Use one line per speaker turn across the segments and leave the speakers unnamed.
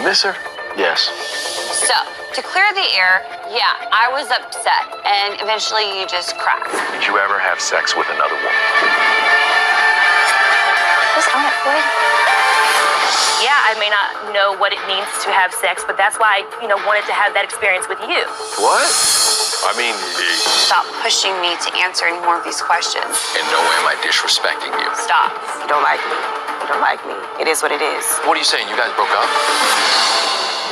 miss her?
Yes.
So, to clear the air, yeah, I was upset, and eventually you just cracked.
Did you ever have sex with another woman?
Just own it, boy.
Yeah, I may not know what it means to have sex, but that's why I, wanted to have that experience with you.
What? I mean,
Stop pushing me to answer any more of these questions.
in no way am I disrespecting you.
Stop.
You don't like me. You don't like me. It is what it is.
What are you saying? You guys broke up?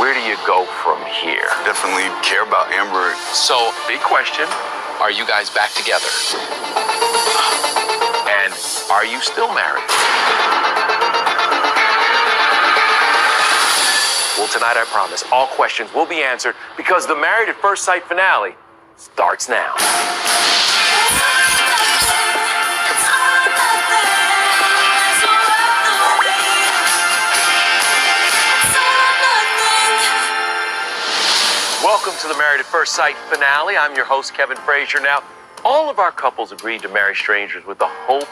Where do you go from here?
Definitely care about Amber.
So, big question. Are you guys back together? And are you still married? Well, tonight I promise all questions will be answered because the Married at First Sight finale starts now. Welcome to the Married at First Sight finale. I'm your host, Kevin Frazier. Now, all of our couples agreed to marry strangers with the hope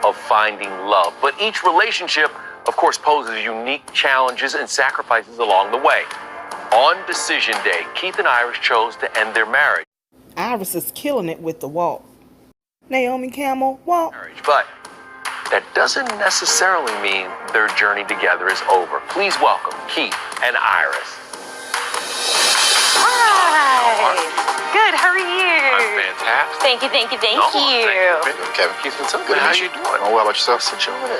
of finding love. But each relationship, of course, poses unique challenges and sacrifices along the way. On decision day, Keith and Iris chose to end their marriage.
Iris is killing it with the walk. Naomi Campbell, walk.
But that doesn't necessarily mean their journey together is over. Please welcome Keith and Iris.
Hi. Good, how are you?
I'm fantastic.
Thank you.
Thank you.
Kevin.
Keith's been so good. How you doing?
Oh, well, about yourself?
Sit you over there.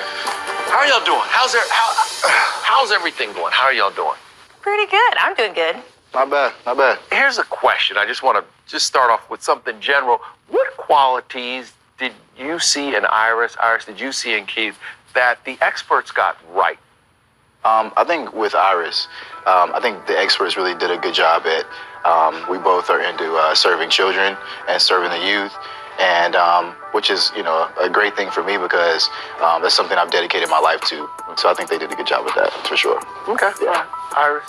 How are y'all doing? How's everything going? How are y'all doing?
Pretty good. I'm doing good.
Not bad. Not bad.
Here's a question. I just want to start off with something general. What qualities did you see in Iris, did you see in Keith that the experts got right?
I think with Iris, I think the experts really did a good job at, we both are into serving children and serving the youth, and which is, a great thing for me because that's something I've dedicated my life to. So I think they did a good job with that, for sure.
Okay. Yeah. Iris?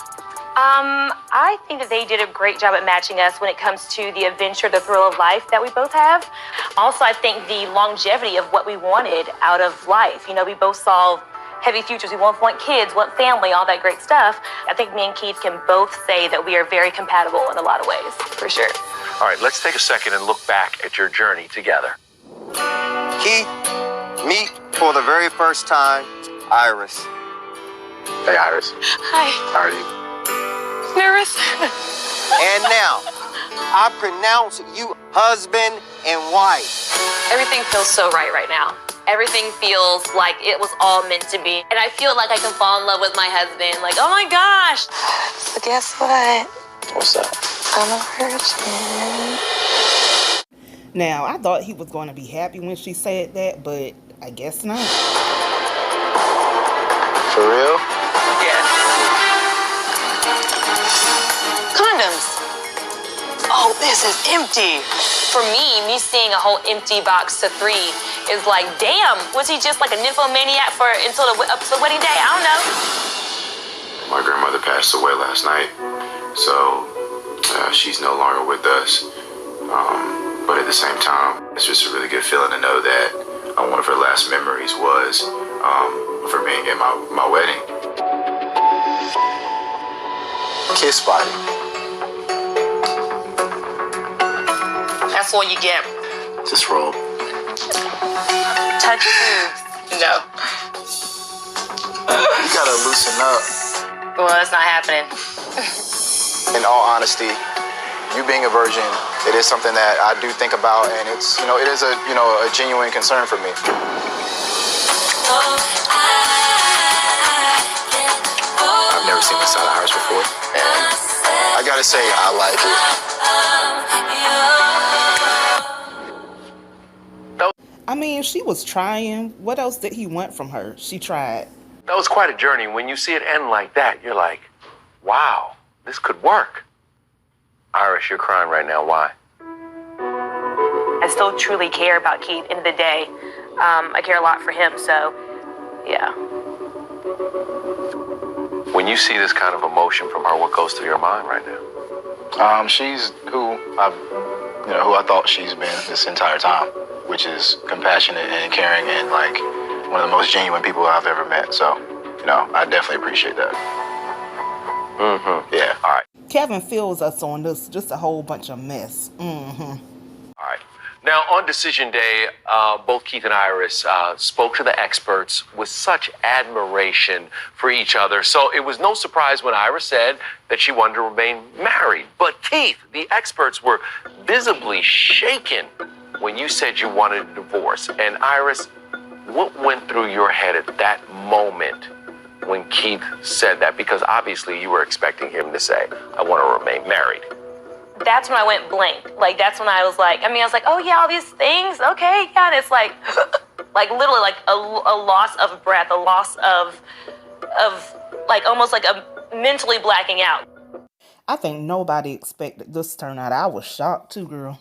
I think that they did a great job at matching us when it comes to the adventure, the thrill of life that we both have. Also, I think the longevity of what we wanted out of life. We both saw heavy futures. We want kids, want family, all that great stuff. I think me and Keith can both say that we are very compatible in a lot of ways, for sure.
All right, let's take a second and look back at your journey together.
Keith, meet for the very first time, Iris.
Hey, Iris.
Hi.
How are you?
Nervous?
And now, I pronounce you husband and wife.
Everything feels so right now. Everything feels like it was all meant to be. And I feel like I can fall in love with my husband. Like, oh my gosh.
So guess what?
What's that?
I'm a virgin.
Now, I thought he was going to be happy when she said that, but I guess not.
For real?
Yeah.
Condoms.
Oh, this is empty. For me seeing a whole empty box to 3 is like, damn, was he just like a nymphomaniac up to the wedding day? I don't know.
My grandmother passed away last night, so she's no longer with us. But at the same time, it's just a really good feeling to know that one of her last memories was for being at my wedding.
Kiss body.
That's what you get.
Just roll.
Touch boobs. No.
You gotta loosen up.
Well, it's not happening.
In all honesty, you being a virgin, it is something that I do think about, and it's, it is a genuine concern for me. I've never seen this side of Iris before, and I gotta say, I like it.
I mean, she was trying. What else did he want from her? She tried.
That was quite a journey. When you see it end like that, you're like, wow, this could work. Iris, you're crying right now. Why?
I still truly care about Keith. End of the day, I care a lot for him. So, yeah.
When you see this kind of emotion from her, what goes through your mind right now?
She's who I thought she's been this entire time, which is compassionate and caring and like one of the most genuine people I've ever met. So, I definitely appreciate that.
Mm-hmm.
Yeah.
All right.
Kevin fills us on this, just a whole bunch of mess.
All right. Now, on decision day, both Keith and Iris spoke to the experts with such admiration for each other. So it was no surprise when Iris said that she wanted to remain married. But Keith, the experts were visibly shaken when you said you wanted a divorce. And Iris, what went through your head at that moment when Keith said that? Because obviously you were expecting him to say, I want to remain married.
That's when I went blank. Like, that's when I was like, oh yeah, all these things, okay, yeah. And it's like, like literally like a loss of breath, a loss of like almost like a mentally blacking out.
I think nobody expected this turnout. I was shocked too, girl.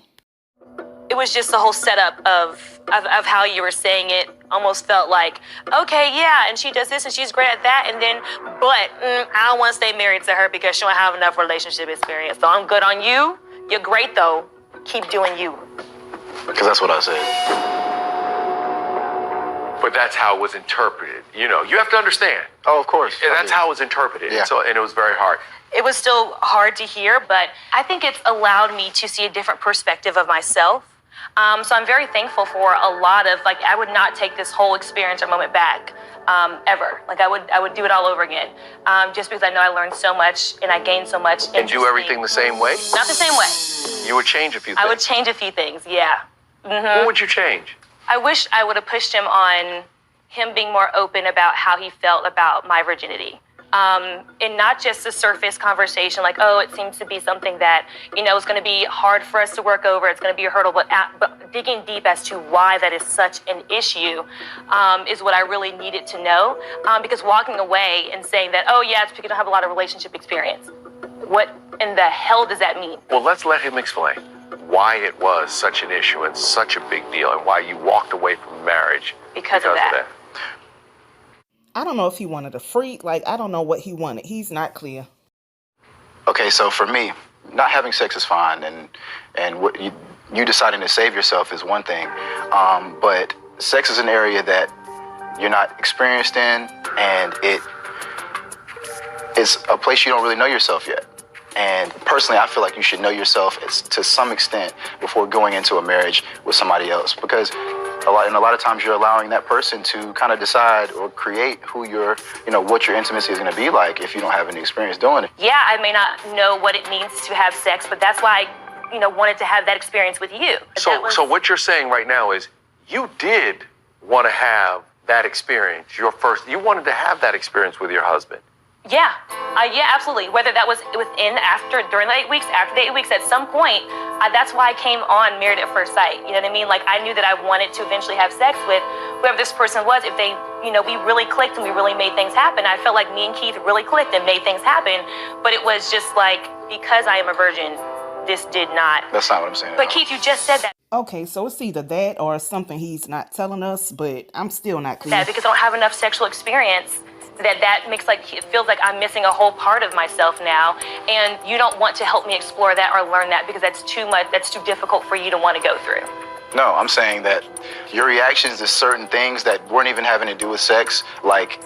It was just the whole setup of how you were saying it. Almost felt like, okay, yeah, and she does this and she's great at that, and then, but I don't want to stay married to her because she don't have enough relationship experience. So I'm good on you. You're great though. Keep doing you.
Because that's what I said.
But that's how it was interpreted. You know, you have to understand.
Oh, of course.
That's how it was interpreted.
Yeah.
So, and it was very hard.
It was still hard to hear, but I think it's allowed me to see a different perspective of myself. So I'm very thankful for a lot of, like, I would not take this whole experience or moment back, ever. Like, I would do it all over again, just because I know I learned so much and I gained so much.
And do everything the same way?
Not the same way.
You would change a few things.
I would change a few things, yeah.
What would you change?
I wish I would have pushed him on him being more open about how he felt about my virginity. And not just a surface conversation like, oh, it seems to be something that, you know, is going to be hard for us to work over. It's going to be a hurdle, but digging deep as to why that is such an issue is what I really needed to know. Because walking away and saying that, oh, yeah, it's because I don't have a lot of relationship experience. What in the hell does that mean?
Well, let's let him explain why it was such an issue and such a big deal and why you walked away from marriage
Because of that.
I don't know if he wanted a freak. Like, I don't know what he wanted. He's not clear.
Okay, so for me, not having sex is fine, and what you deciding to save yourself is one thing, but sex is an area that you're not experienced in, and it's a place you don't really know yourself yet. And personally, I feel like you should know yourself to some extent before going into a marriage with somebody else, because a lot of times you're allowing that person to kind of decide or create who what your intimacy is going to be like if you don't have any experience doing it.
Yeah, I may not know what it means to have sex, but that's why I, wanted to have that experience with you.
So what you're saying right now is you did want to have that experience. You wanted to have that experience with your husband.
Yeah, yeah, absolutely. Whether that was during the 8 weeks, after the 8 weeks, at some point, that's why I came on Married at First Sight. You know what I mean? Like, I knew that I wanted to eventually have sex with whoever this person was. If they, we really clicked and we really made things happen. I felt like me and Keith really clicked and made things happen. But it was just like, because I am a virgin, this did not.
That's not what I'm saying.
But Keith, you just said that.
Okay, so it's either that or something he's not telling us, but I'm still not clear.
That because I don't have enough sexual experience. That makes it feels like I'm missing a whole part of myself now, and you don't want to help me explore that or learn that because that's too much, that's too difficult for you to want to go through.
No, I'm saying that your reactions to certain things that weren't even having to do with sex, like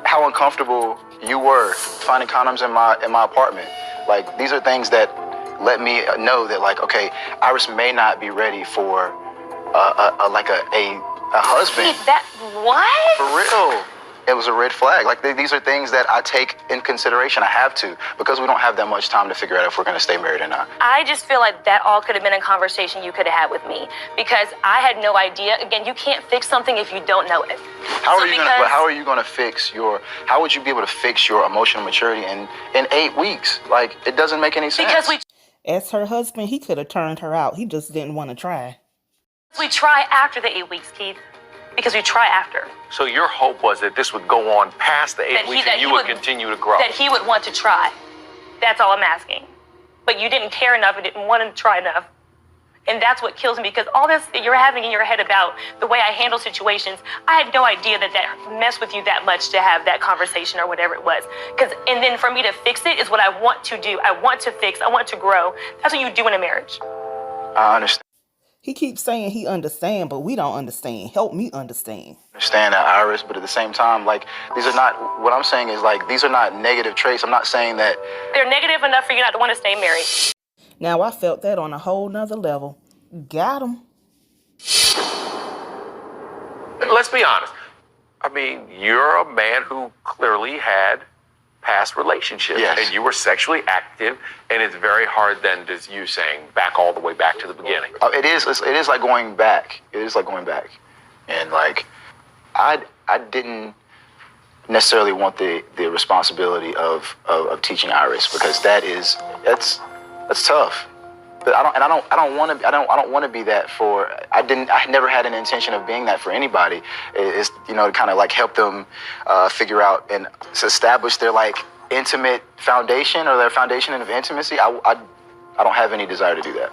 how uncomfortable you were finding condoms in my apartment. Like, these are things that let me know that, like, okay, Iris may not be ready for a husband.
That what?
For real. It was a red flag. Like, these are things that I take in consideration. I have to, because we don't have that much time to figure out if we're going to stay married or not.
I just feel like that all could have been a conversation you could have had with me, because I had no idea. Again, you can't fix something if you don't know it.
How are you going to fix how would you be able to fix your emotional maturity in 8 weeks? Like, it doesn't make any sense.
Because
As her husband, he could have turned her out. He just didn't want to try.
we try after the 8 weeks, Keith. Because we try after.
So your hope was that this would go on past the 8 weeks and you would continue to grow.
That he would want to try. That's all I'm asking. But you didn't care enough and didn't want to try enough. And that's what kills me, because all this that you're having in your head about the way I handle situations, I had no idea that messed with you that much to have that conversation or whatever it was. And then for me to fix it is what I want to do. I want to fix. I want to grow. That's what you do in a marriage.
I understand.
He keeps saying he understand, but we don't understand. Help me understand.
Understand that, Iris, but at the same time, like, these are not, what I'm saying is, like, these are not negative traits. I'm not saying that.
They're negative enough for you not to want to stay married.
Now, I felt that on a whole nother level. Got him.
Let's be honest. I mean, you're a man who clearly had past relationships.
Yes.
And you were sexually active, and it's very hard then, as you saying, back all the way back to the beginning.
It is like going back. It is like going back. And, like, I didn't necessarily want the responsibility of teaching Iris, because that's tough. But I don't want to be that for. I never had an intention of being that for anybody. It's, you know, to kind of like help them figure out and establish their like intimate foundation, or their foundation of intimacy. I don't have any desire to do that.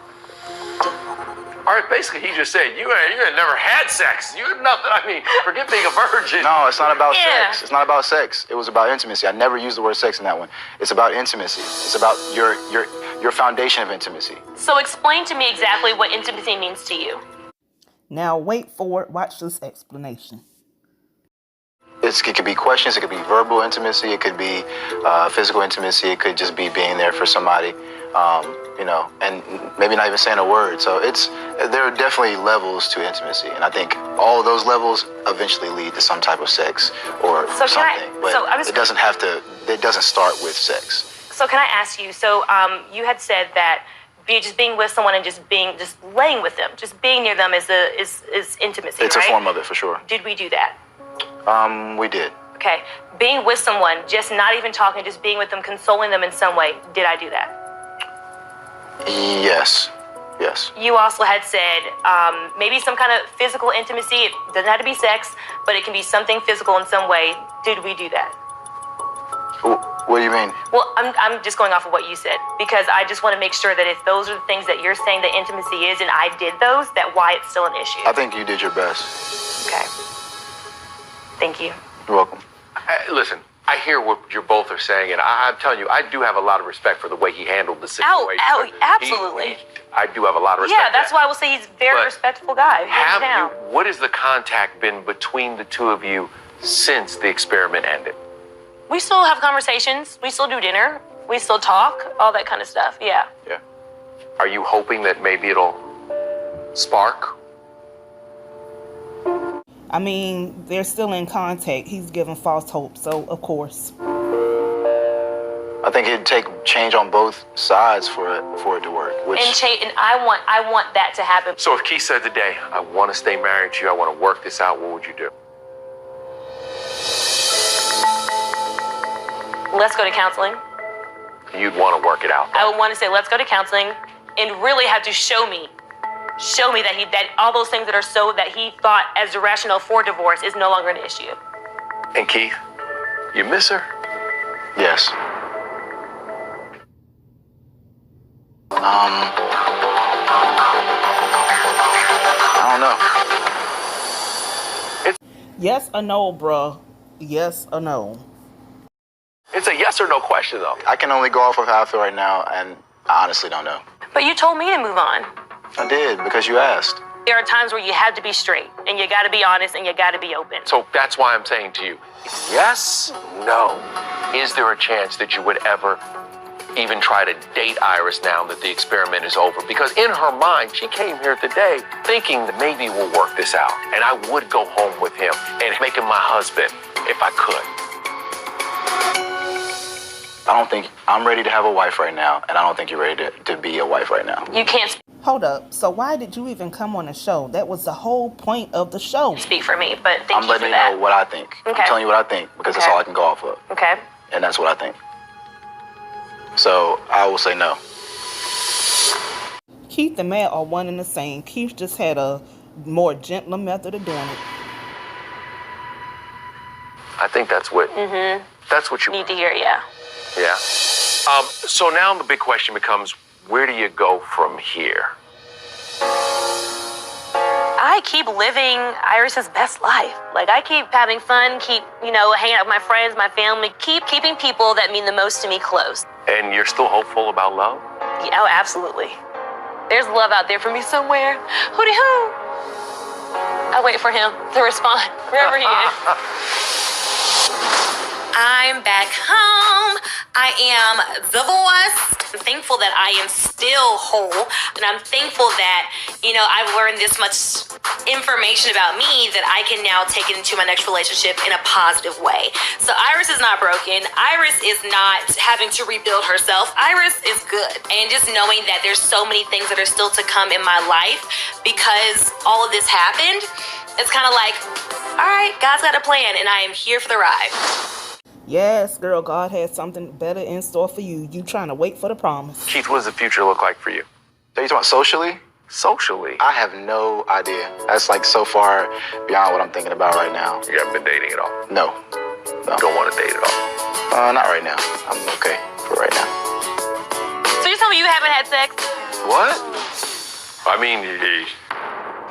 All right, basically, he just said, you had never had sex. You had nothing. I mean, forget being a virgin.
No, it's not about sex. It's not about sex. It was about intimacy. I never used the word sex in that one. It's about intimacy. It's about your foundation of intimacy.
So explain to me exactly what intimacy means to you.
Now, wait for it. Watch this explanation.
It could be questions. It could be verbal intimacy. It could be physical intimacy. It could just be being there for somebody. You know, and maybe not even saying a word. So there are definitely levels to intimacy, and I think all of those levels eventually lead to some type of sex or something. It doesn't have to. It doesn't start with sex.
So can I ask you? So you had said that just being with someone and just laying with them, just being near them is intimacy.
It's
right?
a form of it for sure.
Did we do that?
We did.
Okay, being with someone, just not even talking, just being with them, consoling them in some way. Did I do that?
Yes.
You also had said maybe some kind of physical intimacy. It doesn't have to be sex, but it can be something physical in some way. Did we do that?
What do you mean?
Well, I'm just going off of what you said, because I just want to make sure that if those are the things that you're saying that intimacy is, and I did those, that why it's still an issue.
I think you did your best.
Okay. Thank you.
You're welcome.
Listen, I hear what you both are saying, and I'm telling you, I do have a lot of respect for the way he handled the situation.
Absolutely.
I do have a lot of respect.
Yeah, that's why I will say he's a very respectful guy.
What has the contact been between the two of you since the experiment ended?
We still have conversations. We still do dinner. We still talk, all that kind of stuff. Yeah.
Yeah. Are you hoping that maybe it'll spark?
I mean, they're still in contact. He's giving false hope, so of course.
I think it'd take change on both sides for it to work.
And I want that to happen.
So if Keith said today, I want to stay married to you, I want to work this out, what would you do?
Let's go to counseling.
You'd want to work it out.
I would want to say, let's go to counseling, and really have to show me that all those things that he thought as the rationale for divorce is no longer an issue.
And Keith, you miss her?
Yes. I don't know.
Yes or no, bruh? Yes or no?
It's a yes or no question, though.
I can only go off of how I feel right now, and I honestly don't know.
But you told me to move on.
I did, because you asked.
There are times where you have to be straight, and you got to be honest, and you got to be open.
So that's why I'm saying to you, yes, no. Is there a chance that you would ever even try to date Iris now that the experiment is over? Because in her mind, she came here today thinking that maybe we'll work this out, and I would go home with him and make him my husband if I could.
I don't think I'm ready to have a wife right now, and I don't think you're ready to be a wife right now.
You can't
Hold up. So why did you even come on the show? That was the whole point of the show.
speak for me, but thank
I'm
you
letting
for
you
that.
know what I think.
Okay.
I'm telling you what I think, because that's
Okay.
all I can go off of.
Okay.
And that's what I think. So I will say no.
Keith and Matt are one and the same. Keith just had a more gentler method of doing it.
I think that's what you
Need to hear, yeah.
Yeah. So now the big question becomes, where do you go from here?
I keep living Iris's best life. Like, I keep having fun, keep, hanging out with my friends, my family, keep keeping people that mean the most to me close.
And you're still hopeful about love?
Oh, absolutely.
There's love out there for me somewhere. Hootie hoo. I wait for him to respond wherever he is. I'm back home. I am the voice. I'm thankful that I am still whole. And I'm thankful that, I've learned this much information about me that I can now take it into my next relationship in a positive way. So Iris is not broken. Iris is not having to rebuild herself. Iris is good. And just knowing that there's so many things that are still to come in my life because all of this happened, it's kind of like, all right, God's got a plan and I am here for the ride.
Yes, girl, God has something better in store for you. You trying to wait for the promise.
Keith, what does the future look like for you?
Are you talking about socially?
Socially?
I have no idea. That's like so far beyond what I'm thinking about right now.
You haven't been dating at all?
No.
You don't want to date at all?
Not right now. I'm okay for right now.
So you tell me you haven't had sex?
What? I mean,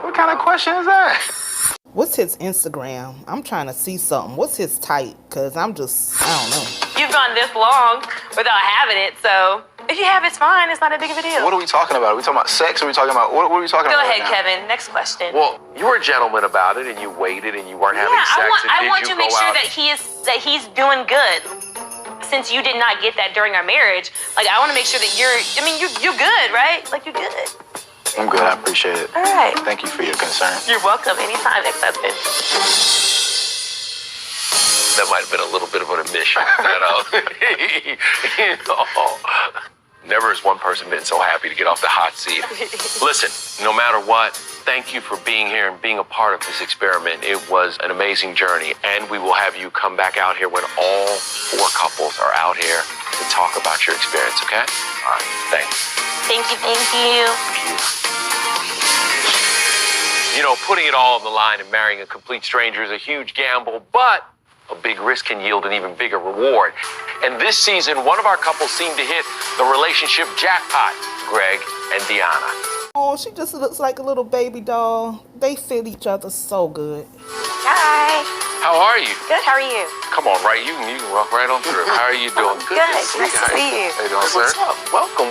What kind of question is that?
What's his Instagram? I'm trying to see something. What's his type? Because I don't know.
You've gone this long without having it, so if you have, it's fine. It's not that big of a deal.
What are we talking about? Are we talking about sex? Or are we talking about, what are we talking
Go
about
ahead,
right now?
Kevin. Next question.
well, you were a gentleman about it and you waited and you weren't having sex.
I want
and
to make sure that he's doing good. Since you did not get that during our marriage, like I want to make sure that you're good, right? Like you're good.
I'm good. I appreciate it.
All right.
Thank you for your concern.
You're welcome. Anytime, ex-husband.
That might have been a little bit of an admission. Never has one person been so happy to get off the hot seat. Listen, no matter what, thank you for being here and being a part of this experiment. It was an amazing journey, and we will have you come back out here when all 4 couples are out here to talk about your experience, okay? All right, thanks.
Thank you. Thank you.
Putting it all on the line and marrying a complete stranger is a huge gamble, but a big risk can yield an even bigger reward. And this season, one of our couples seemed to hit the relationship jackpot, Greg and Deanna.
Oh, she just looks like a little baby doll. They fit each other so good.
Hi.
How are you?
Good. How are you?
Come on, right? You can walk right on through. How are you doing?
Good. Nice to see you.
How you doing, sir? What's up? Welcome.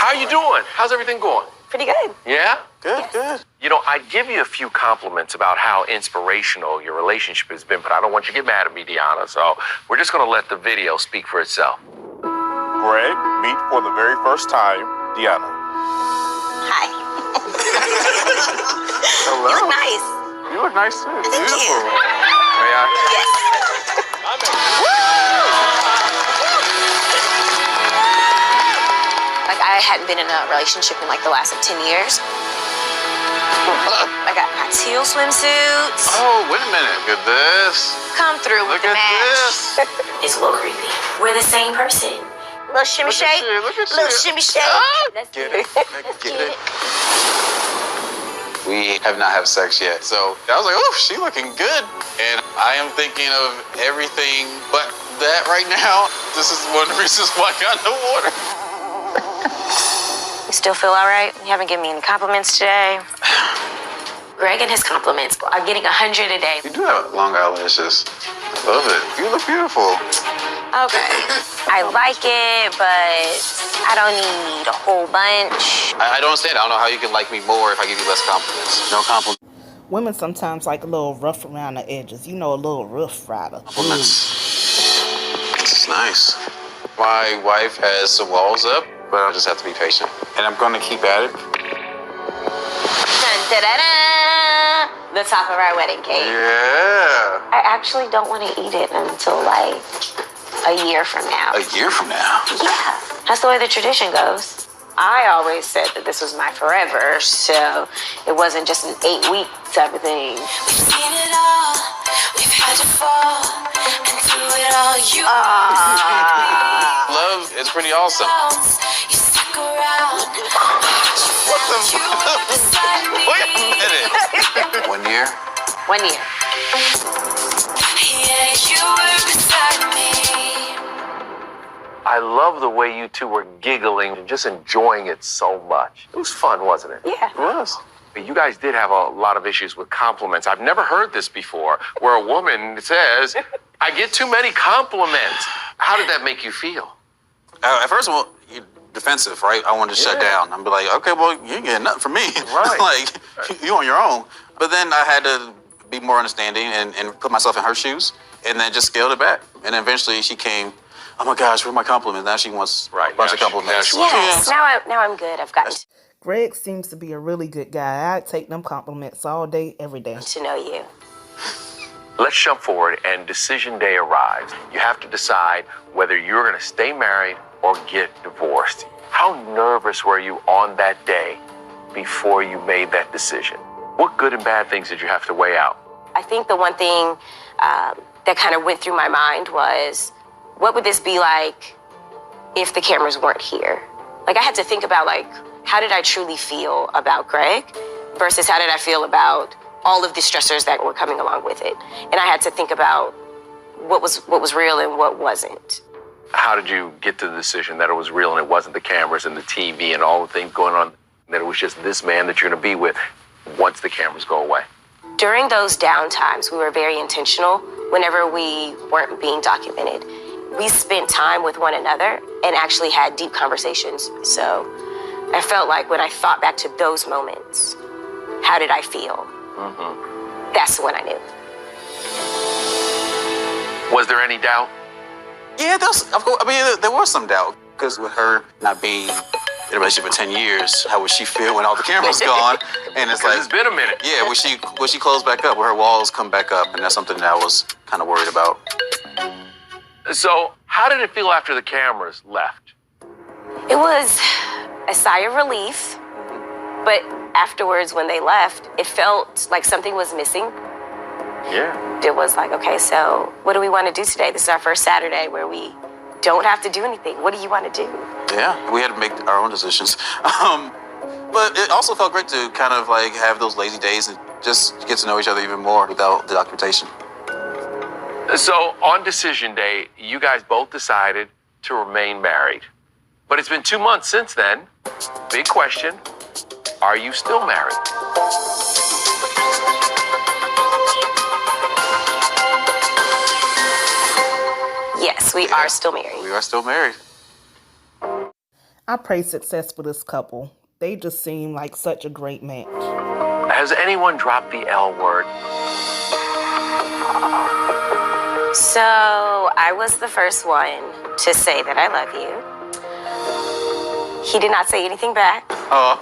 How you doing? How's everything going?
Pretty good.
Yeah?
Good, good.
I'd give you a few compliments about how inspirational your relationship has been, but I don't want you to get mad at me, Deanna, so we're just going to let the video speak for itself.
Greg, meet for the very first time, Deanna.
Hi.
Hello.
You look nice.
You look nice too.
Thank
Beautiful.
you.
May I?
Yes. Like I hadn't been in a relationship in like the last 10 years. I got my teal swimsuits.
Oh, wait a minute. Look at this.
Come through with
Look
the
at
match.
this.
It's a little creepy. We're the same person.
Little shimmy
Look at
shake.
you, look at
Little
you.
shimmy shake.
Ah,
Let's
get
do
it. Get it.
We have not had sex yet. So I was like, oh, she looking good. And I am thinking of everything but that right now. This is one of the reasons why I got no water.
You still feel all right? You haven't given me any compliments today.
Greg and his compliments are getting 100 a day.
You do have long eyelashes. I love it. You look beautiful.
Okay. I like it, but I don't need a whole bunch.
I don't understand. I don't know how you can like me more if I give you less compliments. No compliments.
Women sometimes like a little rough around the edges. A little rough rider.
This is nice. My wife has some walls up, but I just have to be patient. And I'm going to keep at it.
Dun, da, da, da. The top of our wedding cake.
Yeah.
I actually don't want to eat it until like a year from now.
A year from now.
Yeah, that's the way the tradition goes. I always said that this was my forever, so it wasn't just an 8-week type of thing.
We've seen it all. We've had to fall. And through it all, you
Love is pretty awesome.
You stuck around.
What the Wait a minute. 1 year?
1 year.
Yeah, you were beside me.
I love the way you two were giggling and just enjoying it so much. It was fun, wasn't it?
Yeah.
It was. But you guys did have a lot of issues with compliments. I've never heard this before, where a woman says, I get too many compliments. How did that make you feel?
First of all,
defensive, right? I wanted to shut down. I'm be like, okay, well, you ain't getting nothing from me.
Right.
Like, you on your own. But then I had to be more understanding and put myself in her shoes and then just scaled it back. And eventually she came, oh my gosh, where are my compliments? Now she wants a bunch of compliments.
Yes, now I'm good. I've gotten
Greg seems to be a really good guy. I'd take them compliments all day, every day.
to know you.
Let's jump forward, and decision day arrives. You have to decide whether you're going to stay married or get divorced. How nervous were you on that day before you made that decision? What good and bad things did you have to weigh out?
I think the one thing that kind of went through my mind was, what would this be like if the cameras weren't here? Like, I had to think about, like, how did I truly feel about Greg versus how did I feel about all of the stressors that were coming along with it. And I had to think about what was real and what wasn't.
How did you get to the decision that it was real and it wasn't the cameras and the TV and all the things going on, that it was just this man that you're going to be with once the cameras go away?
During those down times, we were very intentional. Whenever we weren't being documented, we spent time with one another and actually had deep conversations. So I felt like when I thought back to those moments, how did I feel? Mm-hmm. That's when I knew.
Was there any doubt?
Yeah, there was some doubt. Because with her not being in a relationship for 10 years, how would she feel when all the cameras gone? And it's like,
it's been a minute.
Yeah, would she close back up? Will her walls come back up? And that's something that I was kind of worried about.
So how did it feel after the cameras left?
It was a sigh of relief, but afterwards when they left, it felt like something was missing.
Yeah.
It was like, okay, so what do we want to do today? This is our first Saturday where we don't have to do anything. What do you want to do?
Yeah, we had to make our own decisions. But it also felt great to kind of like have those lazy days and just get to know each other even more without the documentation.
So on decision day, you guys both decided to remain married. But it's been 2 months since then. Big question, are you still married?
Yes, we are still married.
We are still married.
I pray success for this couple. They just seem like such a great match.
Has anyone dropped the L word?
So I was the first one to say that I love you. He did not say anything back.
How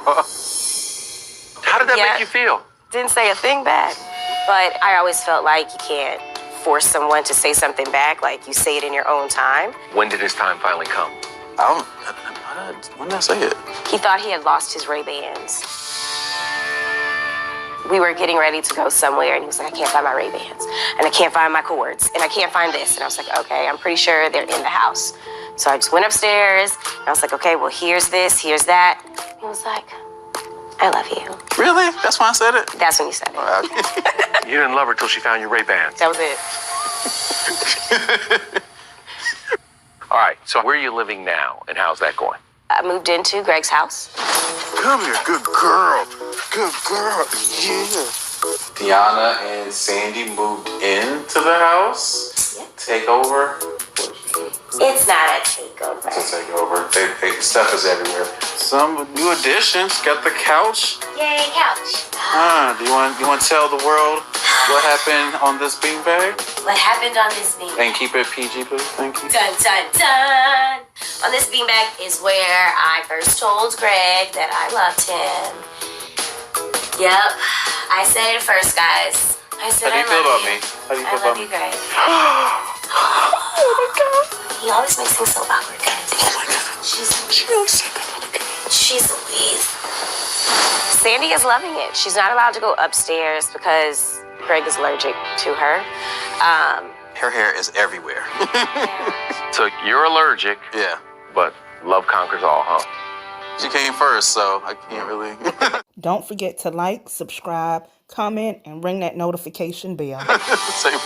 did that make you feel?
Didn't say a thing back. But I always felt like you can't force someone to say something back, like you say it in your own time.
When did his time finally come?
When did I say it?
He thought he had lost his Ray-Bans. We were getting ready to go somewhere, and he was like, I can't find my Ray-Bans, and I can't find my cords, and I can't find this. And I was like, okay, I'm pretty sure they're in the house. So I just went upstairs, and I was like, okay, well, here's this, here's that. He was like, I love you.
Really? That's when I said it?
That's when you said it.
You didn't love her till she found your Ray-Bans.
That was it.
All right, so where are you living now, and how's that going?
I moved into Greg's house.
Come here, good girl. Good girl. Yeah.
Tiana and Sandy moved into the house. Take over.
It's not a takeover.
It's a takeover. Stuff is everywhere.
Some new additions. Got the couch.
Yay, couch.
Do you want to tell the world what happened on this beanbag?
What happened on this beanbag?
And keep it PG, please. Thank you.
Dun, dun, dun. On this beanbag is where I first told Greg that I loved him. Yep, I said it first, guys. I said
How do you feel about me? How do you feel
I love
about
you,
me?
Greg. Oh my God. He always makes things so awkward, guys. Oh my God. She's Louise. Sandy is loving it. She's not allowed to go upstairs because Greg is allergic to her.
Her hair is everywhere.
So you're allergic.
Yeah.
But love conquers all, huh?
She came first, so I can't really.
Don't forget to like, subscribe, comment, and ring that notification bell.
Say what?